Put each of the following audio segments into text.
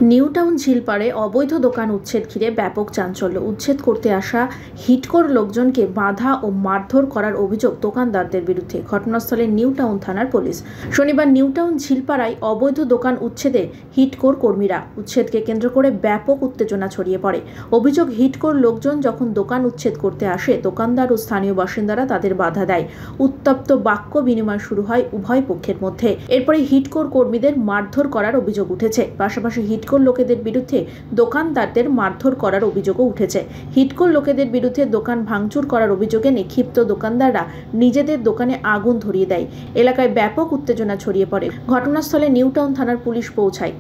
New town ঝিলপাড়ে অবৈধ দোকান উচ্ছেদ ঘিরে ব্যাপক চাঞ্চল্য। উচ্ছেদ করতে আসা হিটকোর লোকজনকে বাধা ও মারধর করার অভিযোগ দোকানদারদের বিরুদ্ধে। ঘটনাস্থলে নিউ টাউন থানার পুলিশ। শনিবার নিউ টাউন ঝিলপাড়ায় অবৈধ দোকান উচ্ছেদে হিটকোর কর্মীরা। উচ্ছেদকে কেন্দ্র করে ব্যাপক উত্তেজনা ছড়িয়ে পড়ে। অভিযোগ, হিটকোর লোকজন যখন দোকান উচ্ছেদ করতে আসে, দোকানদার ও স্থানীয় বাসিন্দারা তাদের বাধা দেয়। উত্তপ্ত বাক্য বিনিময় শুরু হয় উভয় পক্ষের মধ্যে। এরপরে হিটকোর কর্মীদের মারধর করার অভিযোগ উঠেছে। পাশাপাশি হিটকোর লোকেদের বিরুদ্ধে দোকানদারদের মারধর করার অভিযোগও উঠেছে। হিটকোর লোকেদের বিরুদ্ধে দোকান ভাঙচুর করার অভিযোগে ক্ষিপ্ত দোকানদাররা নিজেদের দোকানে আগুন ধরিয়ে দেয়। এলাকায় ব্যাপক উত্তেজনা ছড়িয়ে পড়ে। ঘটনাস্থলে নিউ টাউন থানার পুলিশ পৌঁছায়।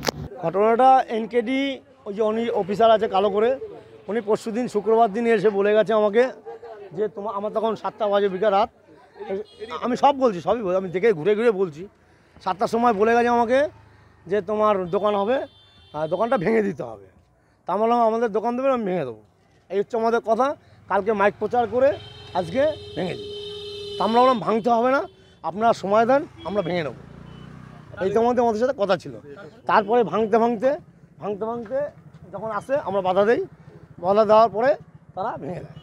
ঘটনাটা এনকেডি ওই যে উনি অফিসার আছে কালো করে, উনি পরশুদিন শুক্রবার দিন এসে বলে গেছে আমাকে যে আমার তখন 7টা বাজে বিকাল রাত, আমি সব বলছি, সবই আমি দেখে ঘুরে ঘুরে বলছি। 7টার সময় বলে গেছে আমাকে যে তোমার দোকান হবে, দোকানটা ভেঙে দিতে হবে। তা বললাম আমাদের দোকান দেবেন, আমি ভেঙে দেবো। এই হচ্ছে আমাদের কথা। কালকে মাইক প্রচার করে আজকে ভেঙে দিই। তা আমরা বললাম ভাঙতে হবে না, আপনারা সময় দেন, আমরা ভেঙে নেবো। এই তো আমাদের সাথে কথা ছিল। তারপরে ভাঙতে ভাঙতে যখন আসে আমরা বাধা দেই। বাধা দেওয়ার পরে তারা ভেঙে দেয়।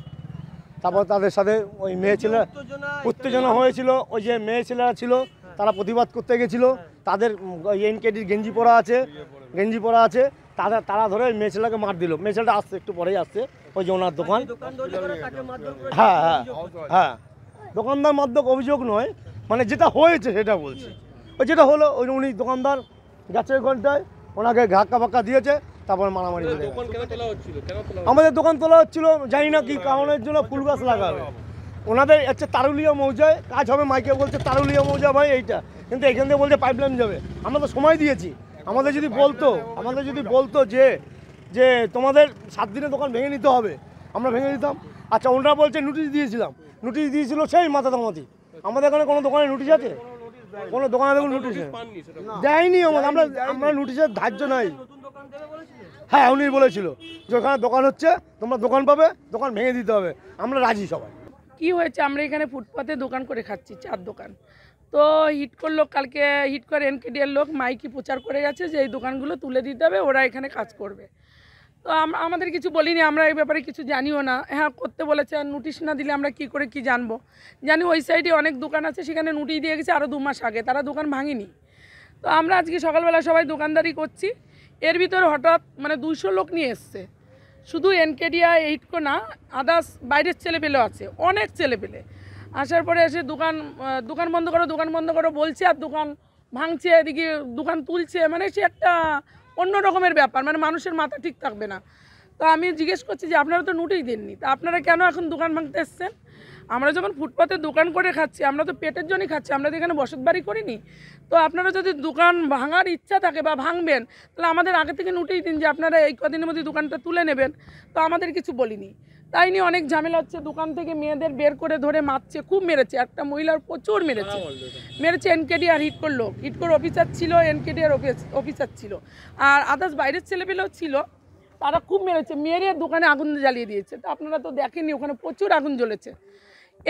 তারপর তাদের সাথে ওই মেয়ে ছেলেরা উত্তেজনা হয়েছিল। ওই যে মেয়ে ছেলেরা ছিল তারা প্রতিবাদ করতে গেছিলো। তাদের এনকেডির গেঞ্জি পরা আছে, তারা ধরে মেয়ে ছেলেকে মার দিল। মেয়ে ছেলেটা আসছে, একটু পরেই আসছে, ওই যে ওনার দোকান। হ্যাঁ, দোকানদার মারধর অভিযোগ নয়, মানে যেটা হয়েছে সেটা বলছি। ওই যেটা হলো, ওই উনি দোকানদার গেছে ঘন্টায়, ওনাকে ধাক্কা ফাক্কা দিয়েছে, তারপর মারামারি হয়ে গেছে। আমাদের দোকান তোলা হচ্ছিল, জানি না কি কারণের জন্য ফুল গাছ লাগাবে। ওনাদের হচ্ছে তারুলিয়া মৌজায় কাজ হবে, মাইকে বলছে তারুলিয়া মৌজা ভাই এইটা, কিন্তু এখান থেকে বলছে পাইপলাইন যাবে। আমরা তো সময় দিয়েছি। আমাদের যদি বলতো যে তোমাদের 7 দিনে দোকান ভেঙে নিতে হবে, আমরা ভেঙে দিতাম। আচ্ছা, ওনারা বলছে নোটিশ দিয়েছিল সেই মাথাদামাতি। আমাদের এখানে কোনো দোকানে নোটিশ আছে? কোনো দোকানে দেখুন নোটিশ দেয়নি। আমরা নোটিশের ধার্য নাই। হ্যাঁ, উনি বলেছিল যে ওখানে দোকান হচ্ছে, তোমরা দোকান পাবে, দোকান ভেঙে দিতে হবে। আমরা রাজি সবাই। কি হয়েছে, আমরা এখানে ফুটপাতে দোকান করে খাচ্ছি, 4 দোকান। তো হিটকোর লোক, কালকে হিটকোর এনকেডির লোক মাইকি প্রচার করে গেছে যে এই দোকানগুলো তুলে দিতে হবে, ওরা এখানে কাজ করবে। তো আমাদের কিছু বলিনি, আমরা এই ব্যাপারে কিছু জানিও না। হ্যাঁ, করতে বলেছে, নোটিশ না দিলে আমরা কি করে কি জানবো? জানি ওই সাইডে অনেক দোকান আছে, সেখানে নোটিশ দিয়ে গেছে আরও 2 মাস আগে, তারা দোকান ভাঙেনি। তো আমরা আজকে সকালবেলা সবাই দোকানদারি করছি। এর ভিতরে হঠাৎ 200 লোক নিয়ে এসছে। শুধু এনকেডিয়া হিটকো না, আদার্স বাইরের ছেলেপেলেও আছে, অনেক ছেলেপেলে। আসার পরে এসে দোকান বন্ধ করো বলছে, আর দোকান ভাঙছে, এদিকে দোকান তুলছে। মানে সে একটা অন্য রকমের ব্যাপার, মানে মানুষের মাথা ঠিক থাকবে না। তো আমি জিজ্ঞেস করছি যে আপনারা তো নোটিশ দেননি, তা আপনারা কেন এখন দোকান ভাঙতে এসছেন? আমরা যখন ফুটপাতে দোকান করে খাচ্ছি, আমরা তো পেটের জন্যই খাচ্ছি, আমরা তো এখানে বসত বাড়ি করিনি। তো আপনারা যদি দোকান ভাঙার ইচ্ছা থাকে বা ভাঙবেন, তাহলে আমাদের আগে থেকে নোটিশ দিন যে আপনারা এই কদিনের মধ্যে দোকানটা তুলে নেবেন। তো আমাদের কিছু বলিনি। তাই নিয়ে অনেক ঝামেলা হচ্ছে। দোকান থেকে মেয়েদের বের করে ধরে মারছে, খুব মেরেছে। একটা মহিলার প্রচুর মেরেছে এনকেডি আর হিটকোর অফিসার ছিল, এনকেডি আর অফিসার ছিল, আর আদার্স বাইরের ছেলেপেলেও ছিল। তারা খুব মেরে দোকানে আগুন জ্বালিয়ে দিয়েছে। তো আপনারা তো দেখেননি, ওখানে প্রচুর আগুন জ্বলেছে।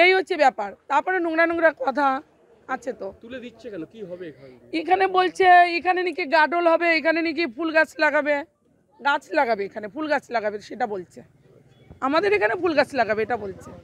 এই হচ্ছে ব্যাপার। তারপরে নোংরা কথা আছে। তো তুলে দিচ্ছে কেন, কি হবে এখানে? বলছে এখানে নাকি গাডল হবে, এখানে নাকি ফুল গাছ লাগাবে, এখানে ফুল গাছ লাগাবে, সেটা বলছে। আমাদের এখানে ফুল গাছ লাগাবে এটা বলছে।